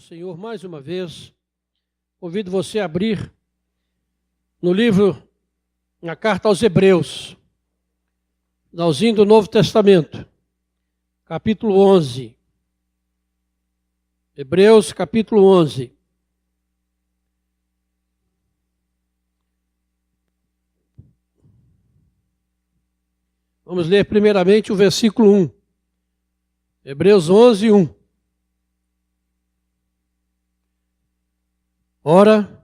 Senhor, mais uma vez, convido você a abrir na carta aos Hebreus, finalzinho do Novo Testamento, capítulo 11. Hebreus, capítulo 11. Vamos ler primeiramente o versículo 1. Hebreus 11, 1. Ora,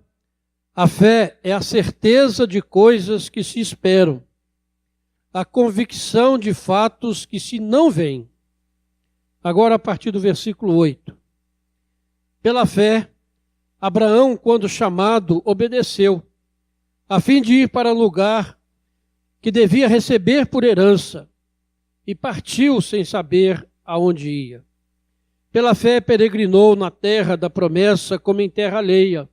a fé é a certeza de coisas que se esperam, a convicção de fatos que se não veem. Agora, a partir do versículo 8. Pela fé, Abraão, quando chamado, obedeceu, a fim de ir para o lugar que devia receber por herança, e partiu sem saber aonde ia. Pela fé peregrinou na terra da promessa como em terra alheia,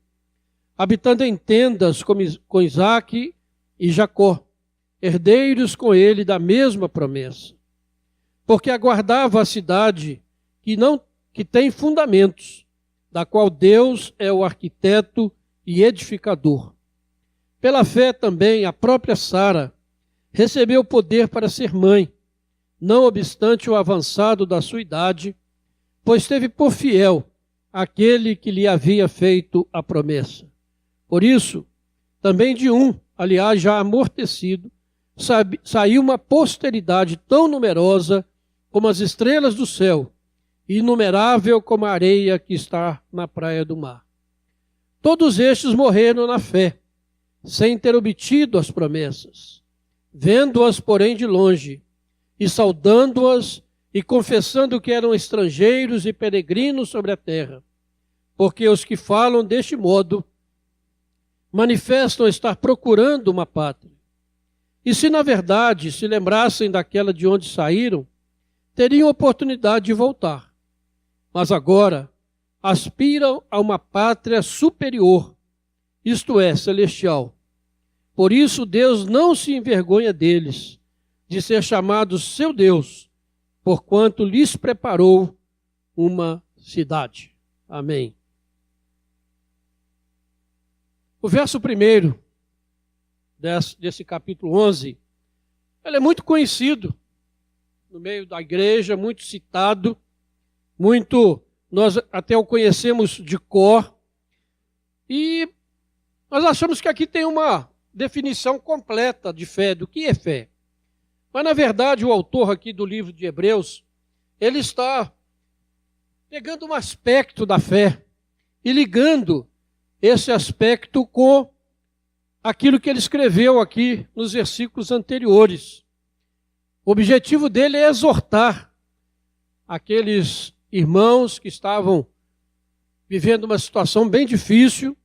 habitando em tendas com Isaque e Jacó, herdeiros com ele da mesma promessa. Porque aguardava a cidade que tem fundamentos, da qual Deus é o arquiteto e edificador. Pela fé também a própria Sara recebeu poder para ser mãe, não obstante o avançado da sua idade, pois teve por fiel aquele que lhe havia feito a promessa. Por isso, também de aliás já amortecido, saiu uma posteridade tão numerosa como as estrelas do céu, e inumerável como a areia que está na praia do mar. Todos estes morreram na fé, sem ter obtido as promessas, vendo-as, porém, de longe, e saudando-as, e confessando que eram estrangeiros e peregrinos sobre a terra. Porque os que falam deste modo manifestam estar procurando uma pátria. E se na verdade se lembrassem daquela de onde saíram, teriam oportunidade de voltar. Mas agora aspiram a uma pátria superior, isto é, celestial. Por isso Deus não se envergonha deles, de ser chamado seu Deus, porquanto lhes preparou uma cidade. Amém. O verso 1 desse capítulo 11, ele é muito conhecido no meio da igreja, muito citado, nós até o conhecemos de cor, e nós achamos que aqui tem uma definição completa de fé, do que é fé. Mas, na verdade, o autor aqui do livro de Hebreus, ele está pegando um aspecto da fé e ligando esse aspecto com aquilo que ele escreveu aqui nos versículos anteriores. O objetivo dele é exortar aqueles irmãos que estavam vivendo uma situação bem difícil,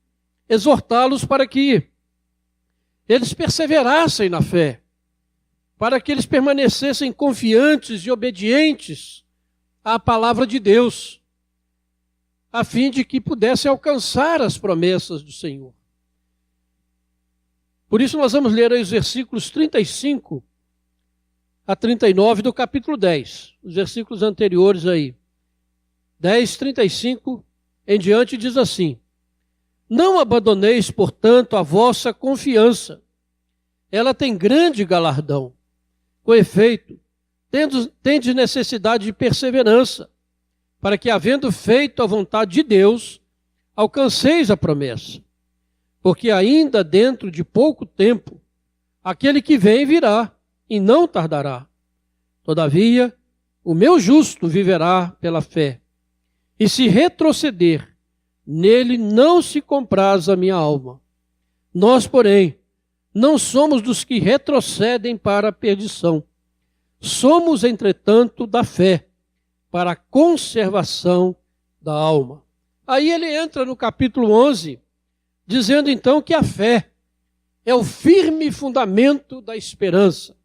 exortá-los para que eles perseverassem na fé, para que eles permanecessem confiantes e obedientes à palavra de Deus, a fim de que pudessem alcançar as promessas do Senhor. Por isso nós vamos ler aí os versículos 35 a 39 do capítulo 10, os versículos anteriores aí. 10, 35 em diante diz assim: Não abandoneis, portanto, a vossa confiança. Ela tem grande galardão. Com efeito, tendes necessidade de perseverança, para que, havendo feito a vontade de Deus, alcanceis a promessa. Porque ainda dentro de pouco tempo, aquele que vem virá, e não tardará. Todavia, o meu justo viverá pela fé. E se retroceder, nele não se compraz a minha alma. Nós, porém, não somos dos que retrocedem para a perdição. Somos, entretanto, da fé, para a conservação da alma. Aí ele entra no capítulo 11, dizendo então que a fé é o firme fundamento da esperança.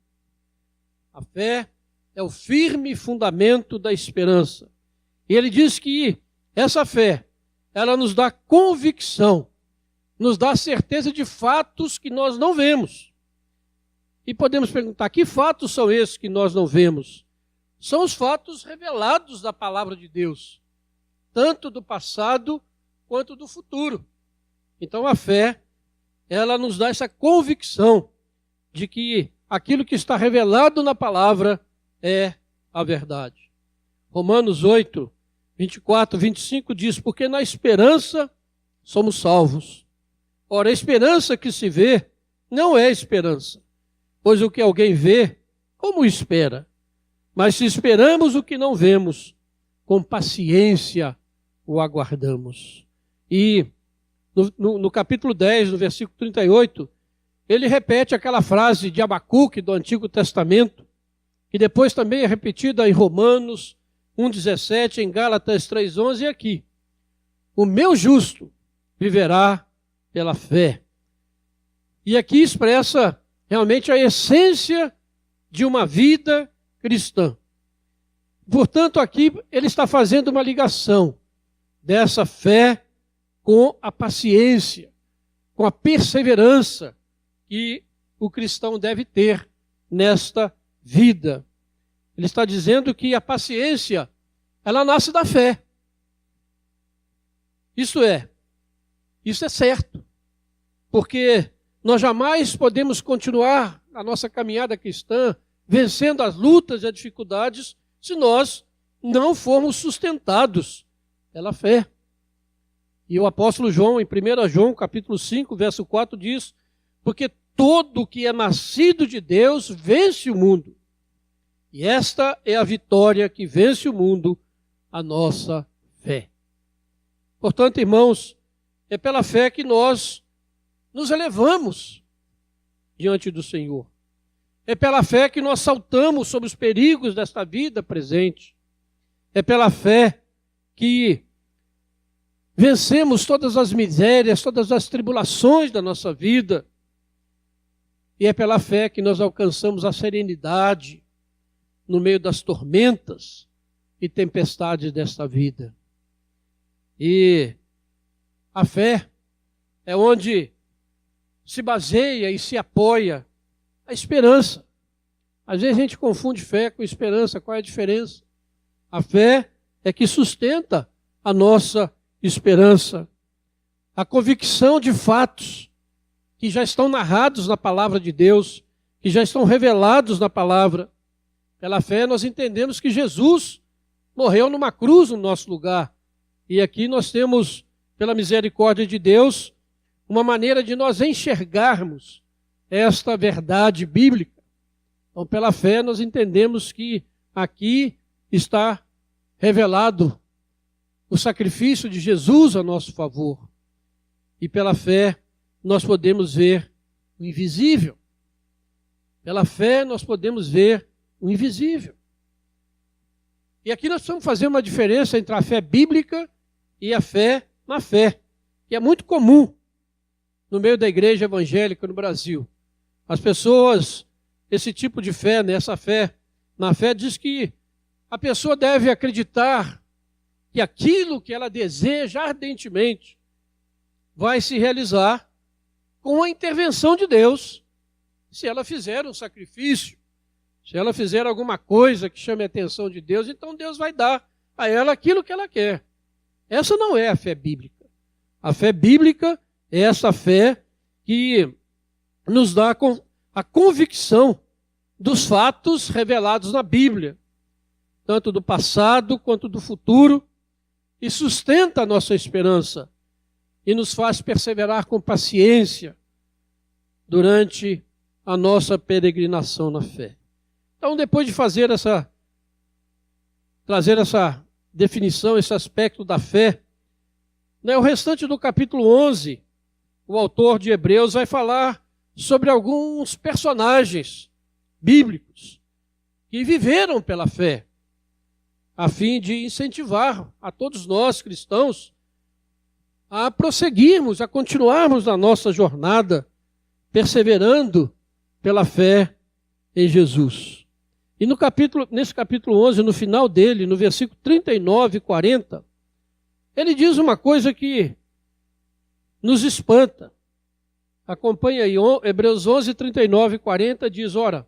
A fé é o firme fundamento da esperança. E ele diz que essa fé, ela nos dá convicção, nos dá certeza de fatos que nós não vemos. E podemos perguntar, que fatos são esses que nós não vemos? São os fatos revelados da palavra de Deus. tanto do passado quanto do futuro. Então a fé, ela nos dá essa convicção de que aquilo que está revelado na palavra é a verdade. Romanos 8, 24, 25 diz: porque na esperança somos salvos. Ora, a esperança que se vê não é esperança, pois o que alguém vê, como espera? Mas se esperamos o que não vemos, com paciência o aguardamos. E no capítulo 10, no versículo 38, ele repete aquela frase de Abacuque do Antigo Testamento, que depois também é repetida em Romanos 1,17, em Gálatas 3,11 e aqui. O meu justo viverá pela fé. E aqui expressa realmente a essência de uma vida cristã. Portanto, aqui ele está fazendo uma ligação dessa fé com a paciência, com a perseverança que o cristão deve ter nesta vida. Ele está dizendo que a paciência, ela nasce da fé. Isso é certo, porque nós jamais podemos continuar a nossa caminhada cristã vencendo as lutas e as dificuldades se nós não formos sustentados pela fé. E o apóstolo João, em 1 João, capítulo 5, verso 4, diz: porque todo que é nascido de Deus vence o mundo. E esta é a vitória que vence o mundo, a nossa fé. Portanto, irmãos, é pela fé que nós nos elevamos diante do Senhor. É pela fé que nós saltamos sobre os perigos desta vida presente. É pela fé que vencemos todas as misérias, todas as tribulações da nossa vida. E é pela fé que nós alcançamos a serenidade no meio das tormentas e tempestades desta vida. E a fé é onde se baseia e se apoia a esperança. Às vezes a gente confunde fé com esperança. Qual é a diferença? A fé é que sustenta a nossa esperança. A convicção de fatos que já estão narrados na palavra de Deus, que já estão revelados na palavra. Pela fé nós entendemos que Jesus morreu numa cruz no nosso lugar. E aqui nós temos, pela misericórdia de Deus, uma maneira de nós enxergarmos esta verdade bíblica. Então, pela fé, nós entendemos que aqui está revelado o sacrifício de Jesus a nosso favor. E pela fé, nós podemos ver o invisível. Pela fé, nós podemos ver o invisível. E aqui nós precisamos fazer uma diferença entre a fé bíblica e a fé na fé, que é muito comum no meio da igreja evangélica no Brasil. As pessoas, esse tipo de fé, essa fé na fé, diz que a pessoa deve acreditar que aquilo que ela deseja ardentemente vai se realizar com a intervenção de Deus, se ela fizer um sacrifício, se ela fizer alguma coisa que chame a atenção de Deus, então Deus vai dar a ela aquilo que ela quer. Essa não é a fé bíblica. A fé bíblica é essa fé que nos dá a convicção dos fatos revelados na Bíblia, tanto do passado quanto do futuro, e sustenta a nossa esperança e nos faz perseverar com paciência durante a nossa peregrinação na fé. Então, depois de trazer essa definição, esse aspecto da fé, o restante do capítulo 11, o autor de Hebreus vai falar sobre alguns personagens bíblicos que viveram pela fé, a fim de incentivar a todos nós cristãos a prosseguirmos, a continuarmos na nossa jornada, perseverando pela fé em Jesus. E nesse capítulo 11, no final dele, no versículo 39 e 40, ele diz uma coisa que nos espanta. Acompanha aí, Hebreus 11, 39 e 40, diz: ora,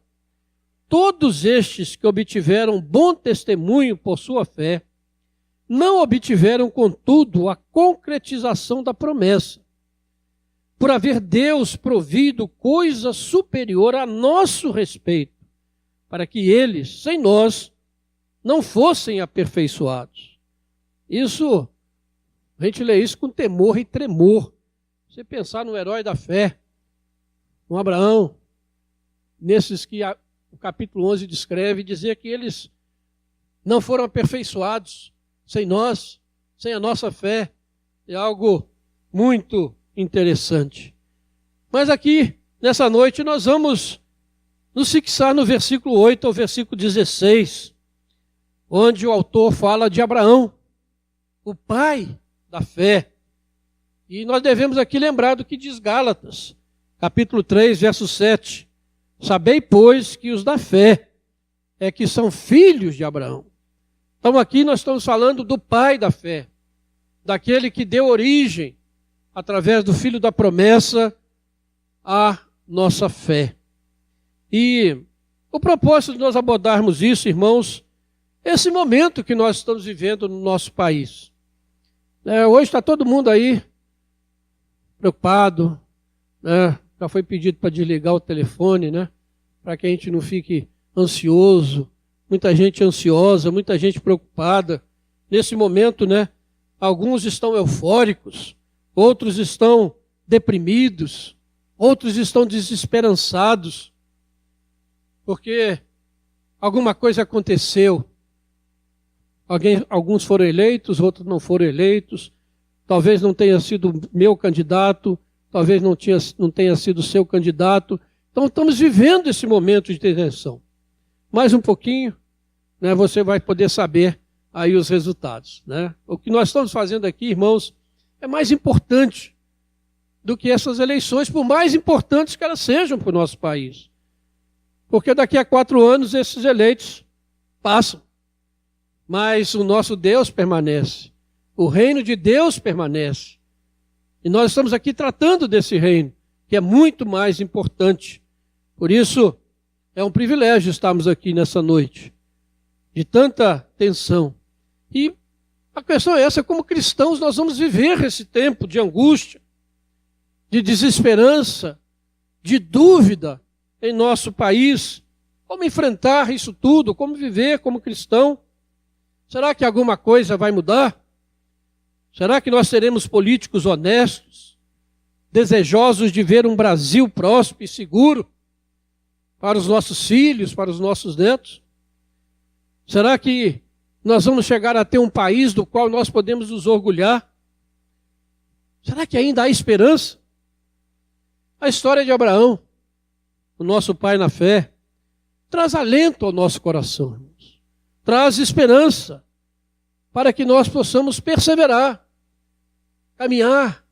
todos estes que obtiveram bom testemunho por sua fé, não obtiveram, contudo, a concretização da promessa, por haver Deus provido coisa superior a nosso respeito, para que eles, sem nós, não fossem aperfeiçoados. Isso, a gente lê isso com temor e tremor. Você pensar no herói da fé, no Abraão, nesses que o capítulo 11 descreve, dizer que eles não foram aperfeiçoados sem nós, sem a nossa fé, é algo muito interessante. Mas aqui, nessa noite, nós vamos nos fixar no versículo 8 ao versículo 16, onde o autor fala de Abraão, o pai da fé. E nós devemos aqui lembrar do que diz Gálatas, capítulo 3, verso 7. Sabei, pois, que os da fé é que são filhos de Abraão. Então aqui nós estamos falando do pai da fé, daquele que deu origem, através do filho da promessa, à nossa fé. E o propósito de nós abordarmos isso, irmãos, é esse momento que nós estamos vivendo no nosso país. Hoje está todo mundo aí preocupado, né? Já foi pedido para desligar o telefone, né? Para que a gente não fique ansioso. Muita gente ansiosa, muita gente preocupada. Nesse momento, né? Alguns estão eufóricos, outros estão deprimidos, outros estão desesperançados, porque alguma coisa aconteceu. Alguns foram eleitos, outros não foram eleitos. Talvez não tenha sido meu candidato, talvez não tenha sido seu candidato. Então estamos vivendo esse momento de tensão. Mais um pouquinho, né, você vai poder saber aí os resultados, né? O que nós estamos fazendo aqui, irmãos, é mais importante do que essas eleições, por mais importantes que elas sejam para o nosso país. Porque daqui a 4 anos esses eleitos passam. Mas o nosso Deus permanece. O reino de Deus permanece. E nós estamos aqui tratando desse reino, que é muito mais importante. Por isso, é um privilégio estarmos aqui nessa noite, de tanta tensão. E a questão é essa: como cristãos nós vamos viver esse tempo de angústia, de desesperança, de dúvida em nosso país. Como enfrentar isso tudo? Como viver como cristão? Será que alguma coisa vai mudar? Será que nós seremos políticos honestos, desejosos de ver um Brasil próspero e seguro para os nossos filhos, para os nossos netos? Será que nós vamos chegar a ter um país do qual nós podemos nos orgulhar? Será que ainda há esperança? A história de Abraão, o nosso pai na fé, traz alento ao nosso coração, irmãos. Traz esperança para que nós possamos perseverar, caminhar,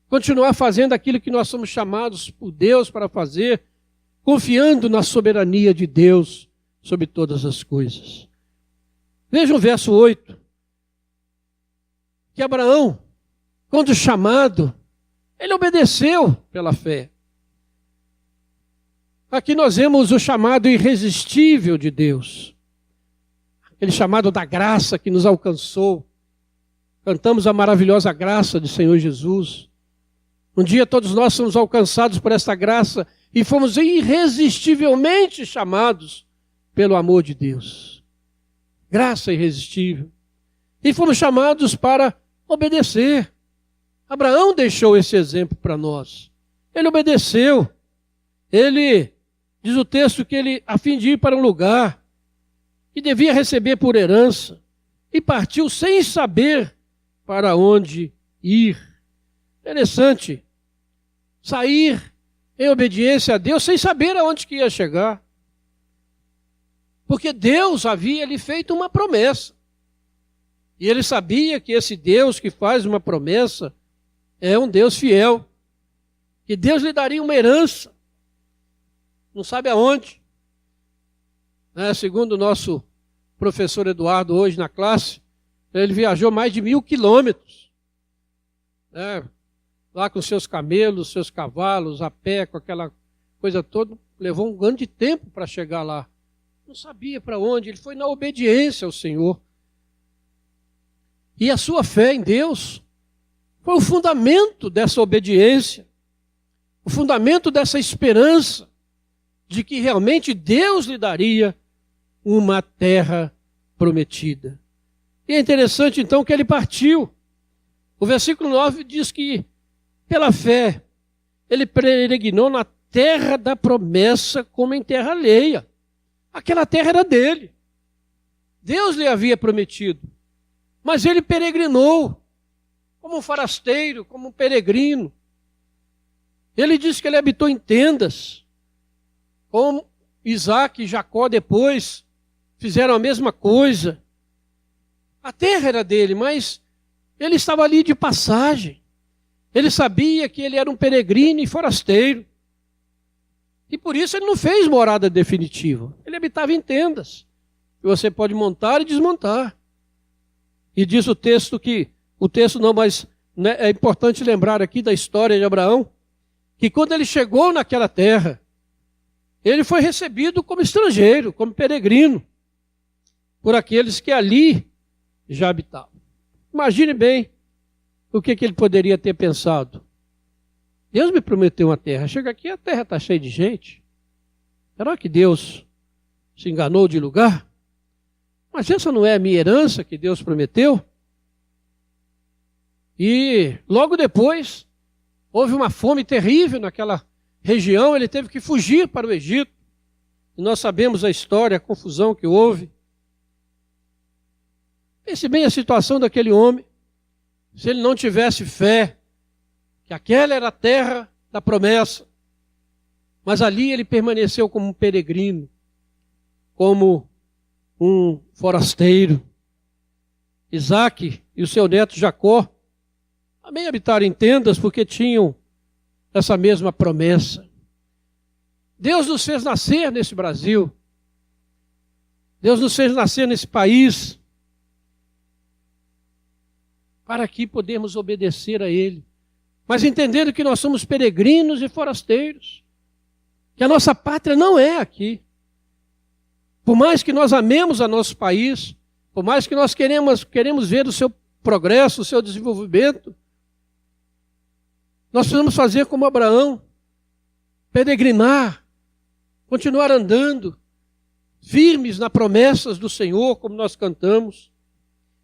continuar fazendo aquilo que nós somos chamados por Deus para fazer, confiando na soberania de Deus sobre todas as coisas. Veja o verso 8, que Abraão, quando chamado, ele obedeceu pela fé. Aqui nós vemos o chamado irresistível de Deus, aquele chamado da graça que nos alcançou. Cantamos a maravilhosa graça do Senhor Jesus. Um dia todos nós fomos alcançados por essa graça e fomos irresistivelmente chamados pelo amor de Deus. Graça irresistível. E fomos chamados para obedecer. Abraão deixou esse exemplo para nós. Ele obedeceu. Ele, diz o texto, que ele, a fim de ir para um lugar que devia receber por herança, e partiu sem saber para onde ir. Interessante. Sair em obediência a Deus sem saber aonde que ia chegar. Porque Deus havia lhe feito uma promessa. E ele sabia que esse Deus que faz uma promessa é um Deus fiel. Que Deus lhe daria uma herança. Não sabe aonde. Segundo o nosso professor Eduardo hoje na classe, ele viajou mais de 1000 quilômetros. Lá com seus camelos, seus cavalos, a pé, com aquela coisa toda. Levou um grande tempo para chegar lá. Não sabia para onde, ele foi na obediência ao Senhor. E a sua fé em Deus foi o fundamento dessa obediência, o fundamento dessa esperança de que realmente Deus lhe daria uma terra prometida. E é interessante então que ele partiu. O versículo 9 diz que, pela fé, ele peregrinou na terra da promessa como em terra alheia. Aquela terra era dele. Deus lhe havia prometido. Mas ele peregrinou como um forasteiro, como um peregrino. Ele diz que ele habitou em tendas, como Isaac e Jacó depois fizeram a mesma coisa. A terra era dele, mas ele estava ali de passagem. Ele sabia que ele era um peregrino e forasteiro. E por isso ele não fez morada definitiva. Ele habitava em tendas, que você pode montar e desmontar. E diz o texto que, né, é importante lembrar aqui da história de Abraão, que quando ele chegou naquela terra, ele foi recebido como estrangeiro, como peregrino, por aqueles que ali já habitavam. Imagine bem o que ele poderia ter pensado. Deus me prometeu uma terra, chega aqui, a terra está cheia de gente. Será que Deus se enganou de lugar? Mas essa não é a minha herança que Deus prometeu? E logo depois, houve uma fome terrível naquela região, ele teve que fugir para o Egito. E nós sabemos a história, a confusão que houve. Pense bem a situação daquele homem. Se ele não tivesse fé, que aquela era a terra da promessa, mas ali ele permaneceu como um peregrino, como um forasteiro. Isaac e o seu neto Jacó também habitaram em tendas porque tinham essa mesma promessa. Deus nos fez nascer nesse Brasil. Deus nos fez nascer nesse país para que podemos obedecer a Ele. Mas entendendo que nós somos peregrinos e forasteiros, que a nossa pátria não é aqui. Por mais que nós amemos a nosso país, por mais que nós queremos ver o seu progresso, o seu desenvolvimento, nós precisamos fazer como Abraão, peregrinar, continuar andando, firmes nas promessas do Senhor, como nós cantamos.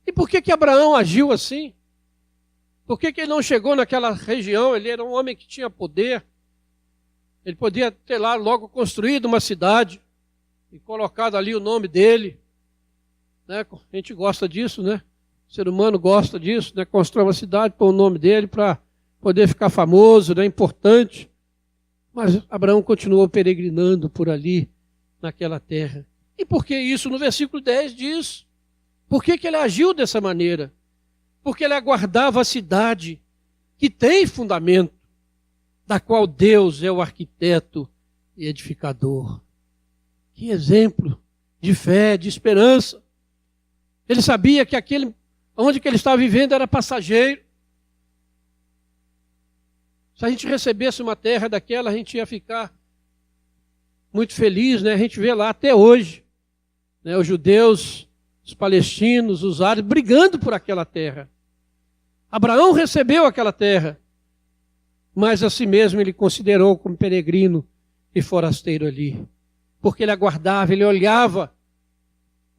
E por que Abraão agiu assim? Por que ele não chegou naquela região? Ele era um homem que tinha poder. Ele podia ter lá logo construído uma cidade e colocado ali o nome dele. Né? A gente gosta disso, né? O ser humano gosta disso, né? Constrói uma cidade, põe o nome dele para poder ficar famoso, né? Importante. Mas Abraão continuou peregrinando por ali, naquela terra. E por que isso? No versículo 10 diz, por que ele agiu dessa maneira? Porque ele aguardava a cidade que tem fundamento, da qual Deus é o arquiteto e edificador. Que exemplo de fé, de esperança. Ele sabia que onde que ele estava vivendo era passageiro. Se a gente recebesse uma terra daquela, a gente ia ficar muito feliz, né? A gente vê lá até hoje, né? Os judeus, os palestinos, os árabes brigando por aquela terra. Abraão recebeu aquela terra, mas a si mesmo ele considerou como peregrino e forasteiro ali. Porque ele aguardava, ele olhava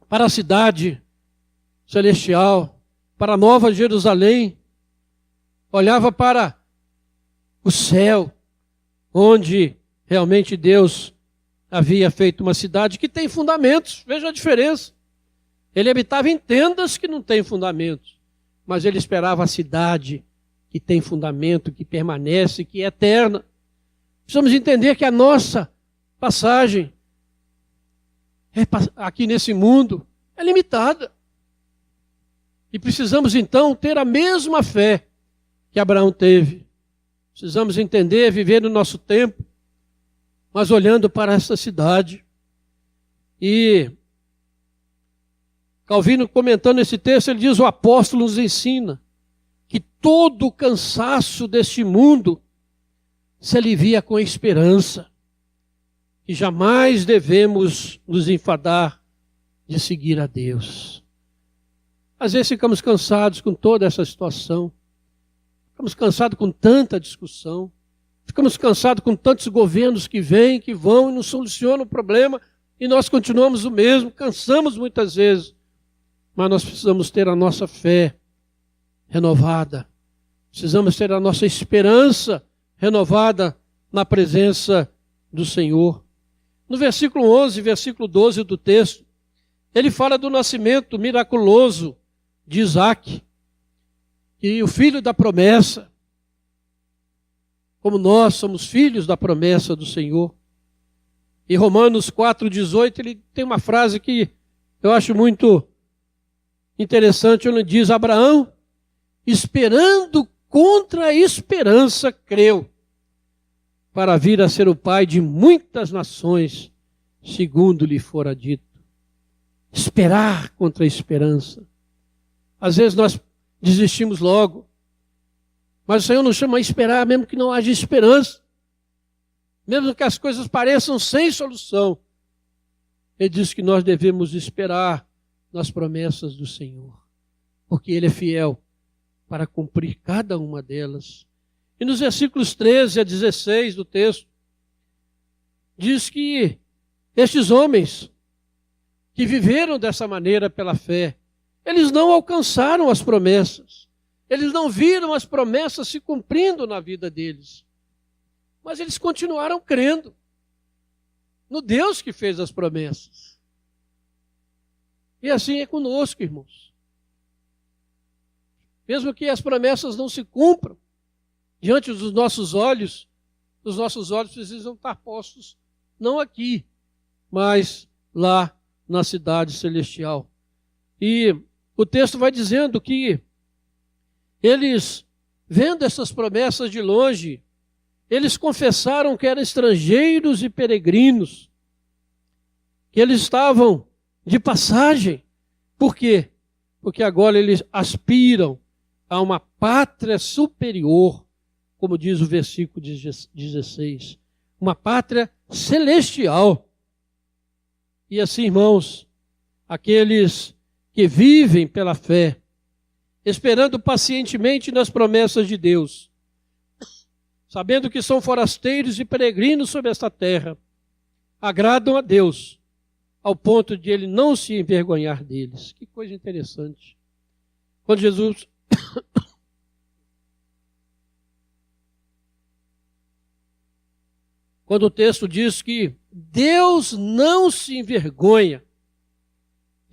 para a cidade celestial, para a nova Jerusalém, olhava para o céu, onde realmente Deus havia feito uma cidade que tem fundamentos. Veja a diferença. Ele habitava em tendas que não têm fundamentos, mas ele esperava a cidade que tem fundamento, que permanece, que é eterna. Precisamos entender que a nossa passagem aqui nesse mundo é limitada. E precisamos então ter a mesma fé que Abraão teve. Precisamos entender, viver no nosso tempo, mas olhando para essa cidade. E Calvino, comentando esse texto, ele diz: o apóstolo nos ensina que todo o cansaço deste mundo se alivia com a esperança, que jamais devemos nos enfadar de seguir a Deus. Às vezes ficamos cansados com toda essa situação. Ficamos cansados com tanta discussão. Ficamos cansados com tantos governos que vêm, que vão e não solucionam o problema. E nós continuamos o mesmo. Cansamos muitas vezes. Mas nós precisamos ter a nossa fé renovada. Precisamos ter a nossa esperança renovada na presença do Senhor. No versículo 11, versículo 12 do texto, ele fala do nascimento miraculoso de Isaac, e o filho da promessa, como nós somos filhos da promessa do Senhor. Em Romanos 4,18, ele tem uma frase que eu acho muito interessante, onde diz: Abraão, esperando contra a esperança, creu, para vir a ser o pai de muitas nações, segundo lhe fora dito. Esperar contra a esperança. Às vezes nós desistimos logo, mas o Senhor nos chama a esperar, mesmo que não haja esperança, mesmo que as coisas pareçam sem solução. Ele diz que nós devemos esperar nas promessas do Senhor, porque Ele é fiel para cumprir cada uma delas. E nos versículos 13 a 16 do texto, diz que estes homens que viveram dessa maneira pela fé, eles não alcançaram as promessas. Eles não viram as promessas se cumprindo na vida deles. Mas eles continuaram crendo no Deus que fez as promessas. E assim é conosco, irmãos. Mesmo que as promessas não se cumpram diante dos nossos olhos precisam estar postos não aqui, mas lá na cidade celestial. E o texto vai dizendo que eles, vendo essas promessas de longe, eles confessaram que eram estrangeiros e peregrinos, que eles estavam de passagem. Por quê? Porque agora eles aspiram a uma pátria superior, como diz o versículo 16, uma pátria celestial. E assim, irmãos, aqueles que vivem pela fé, esperando pacientemente nas promessas de Deus, sabendo que são forasteiros e peregrinos sobre esta terra, agradam a Deus, ao ponto de Ele não se envergonhar deles. Que coisa interessante. Quando Jesus... Quando o texto diz que Deus não se envergonha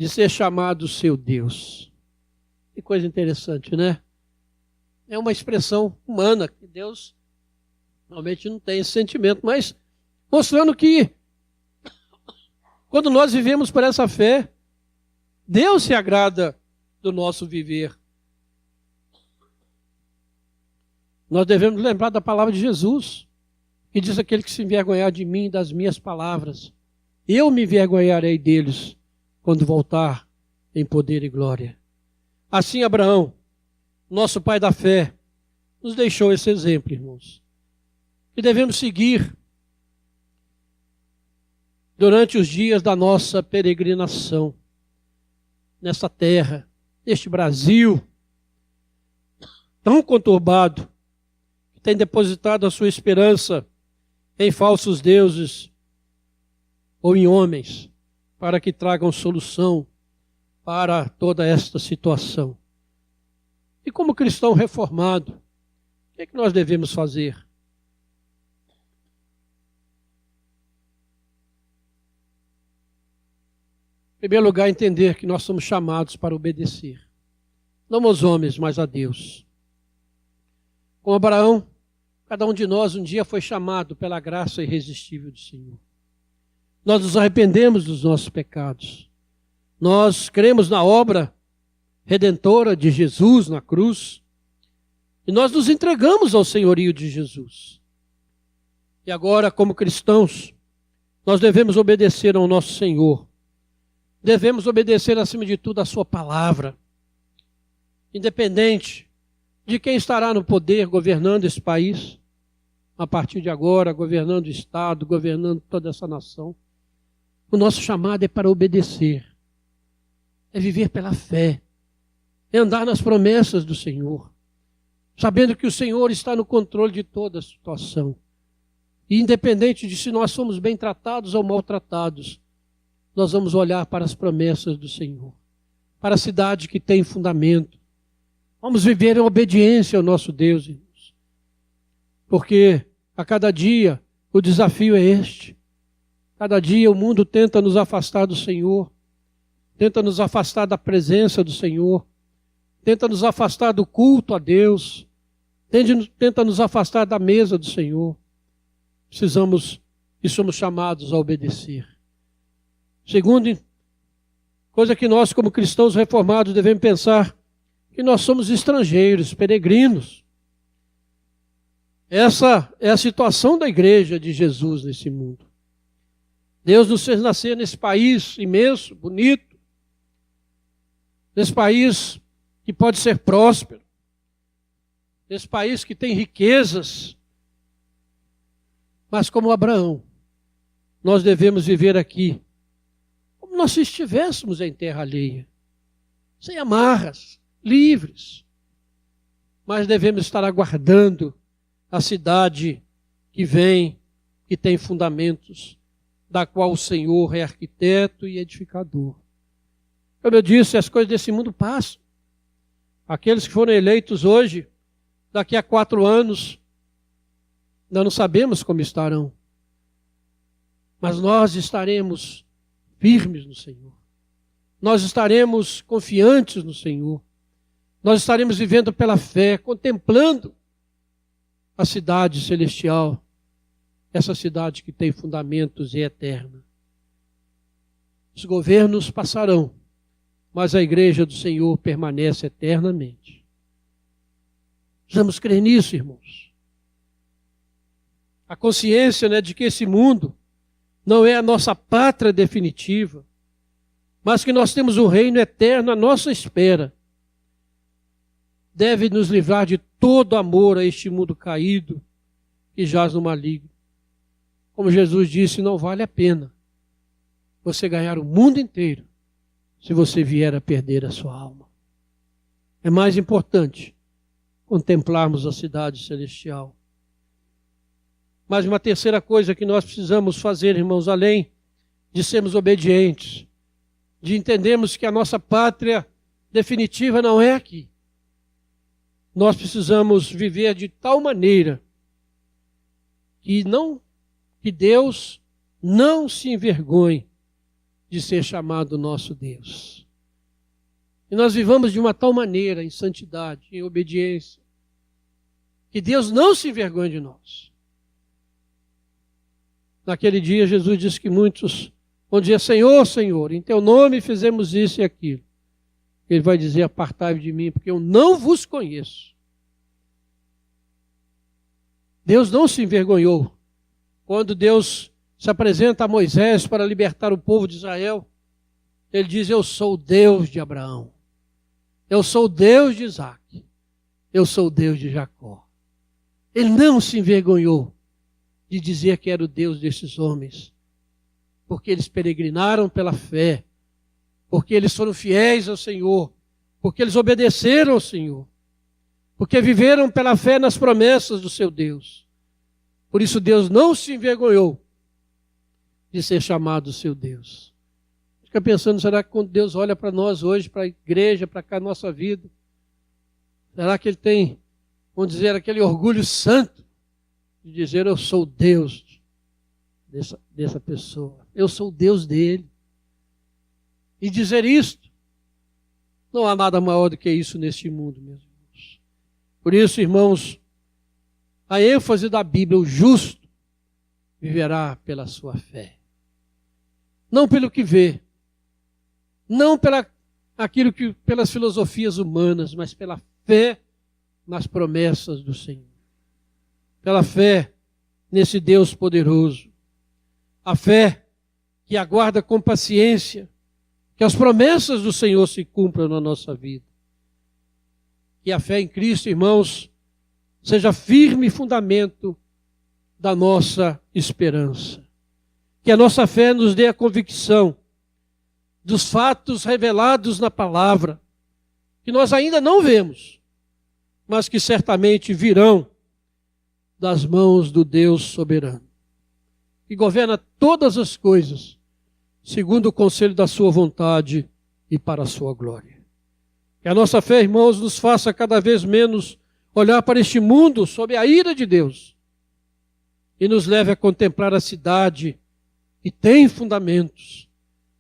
de ser chamado seu Deus. Que coisa interessante, né? É uma expressão humana, que Deus realmente não tem esse sentimento, mas mostrando que quando nós vivemos por essa fé, Deus se agrada do nosso viver. Nós devemos lembrar da palavra de Jesus, que diz: aquele que se envergonhar de mim e das minhas palavras, eu me envergonharei deles quando voltar em poder e glória. Assim Abraão, nosso pai da fé, nos deixou esse exemplo, irmãos. E devemos seguir durante os dias da nossa peregrinação nessa terra, neste Brasil tão conturbado, que tem depositado a sua esperança em falsos deuses ou em homens, para que tragam solução para toda esta situação. E como cristão reformado, o que é que nós devemos fazer? Em primeiro lugar, entender que nós somos chamados para obedecer, não aos homens, mas a Deus. Com Abraão, cada um de nós um dia foi chamado pela graça irresistível do Senhor. Nós nos arrependemos dos nossos pecados. Nós cremos na obra redentora de Jesus na cruz. E nós nos entregamos ao senhorio de Jesus. E agora, como cristãos, nós devemos obedecer ao nosso Senhor. Devemos obedecer, acima de tudo, a sua palavra. Independente de quem estará no poder governando esse país, a partir de agora, governando o Estado, governando toda essa nação. O nosso chamado é para obedecer. É viver pela fé. é andar nas promessas do Senhor, sabendo que o Senhor está no controle de toda a situação. E independente de se nós somos bem tratados ou maltratados, nós vamos olhar para as promessas do Senhor, para a cidade que tem fundamento. Vamos viver em obediência ao nosso Deus, irmãos. Porque a cada dia o desafio é este. Cada dia o mundo tenta nos afastar do Senhor, tenta nos afastar da presença do Senhor, tenta nos afastar do culto a Deus, tenta nos afastar da mesa do Senhor. Precisamos e somos chamados a obedecer. Segundo, coisa que nós como cristãos reformados devemos pensar, que nós somos estrangeiros, peregrinos. Essa é a situação da igreja de Jesus nesse mundo. Deus nos fez nascer nesse país imenso, bonito, nesse país que pode ser próspero, nesse país que tem riquezas, mas como Abraão, nós devemos viver aqui como nós se estivéssemos em terra alheia, sem amarras, livres, mas devemos estar aguardando a cidade que vem, que tem fundamentos, da qual o Senhor é arquiteto e edificador. Como eu disse, as coisas desse mundo passam. Aqueles que foram eleitos hoje, daqui a 4 anos, nós não sabemos como estarão. Mas nós estaremos firmes no Senhor. Nós estaremos confiantes no Senhor. Nós estaremos vivendo pela fé, contemplando a cidade celestial, essa cidade que tem fundamentos e é eterna. Os governos passarão, mas a igreja do Senhor permanece eternamente. Precisamos crer nisso, irmãos. A consciência, de que esse mundo não é a nossa pátria definitiva, mas que nós temos o reino eterno à nossa espera, deve nos livrar de todo amor a este mundo caído que jaz no maligno. Como Jesus disse, não vale a pena você ganhar o mundo inteiro se você vier a perder a sua alma. É mais importante contemplarmos a cidade celestial. Mas uma terceira coisa que nós precisamos fazer, irmãos, além de sermos obedientes, de entendermos que a nossa pátria definitiva não é aqui. Nós precisamos viver de tal maneira que Deus não se envergonhe de ser chamado nosso Deus. E nós vivamos de uma tal maneira, em santidade, em obediência, que Deus não se envergonhe de nós. Naquele dia, Jesus disse que muitos vão dizer, Senhor, Senhor, em teu nome fizemos isso e aquilo. Ele vai dizer, apartai-vos de mim, porque eu não vos conheço. Deus não se envergonhou. Quando Deus se apresenta a Moisés para libertar o povo de Israel, ele diz, eu sou o Deus de Abraão. Eu sou o Deus de Isaac. Eu sou o Deus de Jacó. Ele não se envergonhou de dizer que era o Deus desses homens, porque eles peregrinaram pela fé, porque eles foram fiéis ao Senhor, porque eles obedeceram ao Senhor, porque viveram pela fé nas promessas do seu Deus. Por isso Deus não se envergonhou de ser chamado seu Deus. Fica pensando, será que quando Deus olha para nós hoje, para a igreja, para a nossa vida, será que Ele tem, vamos dizer, aquele orgulho santo de dizer, eu sou o Deus dessa pessoa, eu sou o Deus dele. E dizer isto, não há nada maior do que isso neste mundo, meus irmãos. Por isso, irmãos, a ênfase da Bíblia, o justo viverá pela sua fé. Não pelo que vê, não pelas filosofias humanas, mas pela fé nas promessas do Senhor. Pela fé nesse Deus poderoso. A fé que aguarda com paciência que as promessas do Senhor se cumpram na nossa vida. Que a fé em Cristo, irmãos, seja firme fundamento da nossa esperança. Que a nossa fé nos dê a convicção dos fatos revelados na palavra, que nós ainda não vemos, mas que certamente virão das mãos do Deus soberano, que governa todas as coisas, segundo o conselho da sua vontade e para a sua glória. Que a nossa fé, irmãos, nos faça cada vez menos olhar para este mundo sob a ira de Deus e nos leve a contemplar a cidade que tem fundamentos,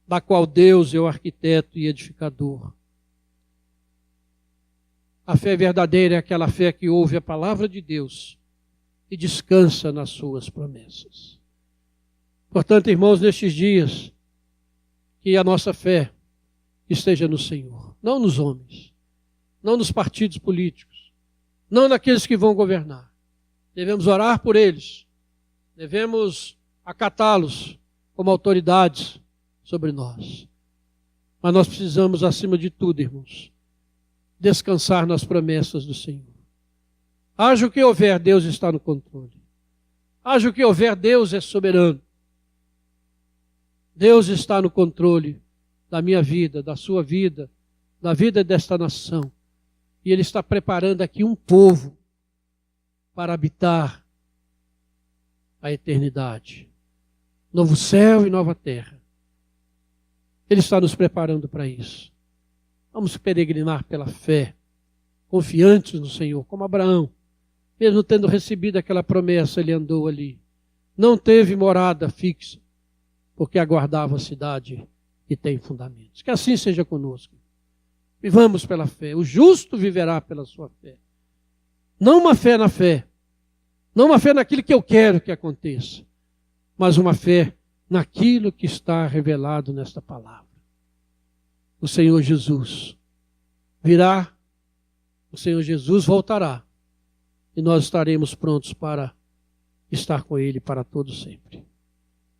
da qual Deus é o arquiteto e edificador. A fé verdadeira é aquela fé que ouve a palavra de Deus e descansa nas suas promessas. Portanto, irmãos, nestes dias, que a nossa fé esteja no Senhor, não nos homens, não nos partidos políticos, não naqueles que vão governar. Devemos orar por eles, devemos acatá-los como autoridades sobre nós. Mas nós precisamos, acima de tudo, irmãos, descansar nas promessas do Senhor. Haja o que houver, Deus está no controle. Haja o que houver, Deus é soberano. Deus está no controle da minha vida, da sua vida, da vida desta nação. E Ele está preparando aqui um povo para habitar a eternidade. Novo céu e nova terra. Ele está nos preparando para isso. Vamos peregrinar pela fé, confiantes no Senhor, como Abraão. Mesmo tendo recebido aquela promessa, ele andou ali. Não teve morada fixa, porque aguardava a cidade que tem fundamentos. Que assim seja conosco. Vivamos pela fé. O justo viverá pela sua fé. Não uma fé na fé. Não uma fé naquilo que eu quero que aconteça. Mas uma fé naquilo que está revelado nesta palavra. O Senhor Jesus virá, o Senhor Jesus voltará, e nós estaremos prontos para estar com Ele para todo sempre.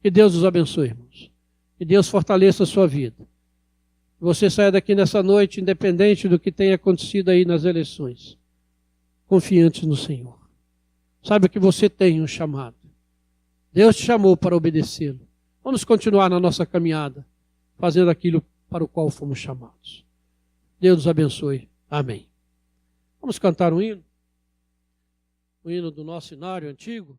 Que Deus os abençoe, irmãos. Que Deus fortaleça a sua vida. Que você saia daqui nessa noite, independente do que tenha acontecido aí nas eleições, confiante no Senhor. Saiba que você tem um chamado. Deus te chamou para obedecê-lo. Vamos continuar na nossa caminhada, fazendo aquilo para o qual fomos chamados. Deus nos abençoe. Amém. Vamos cantar um hino? O hino do nosso cenário antigo.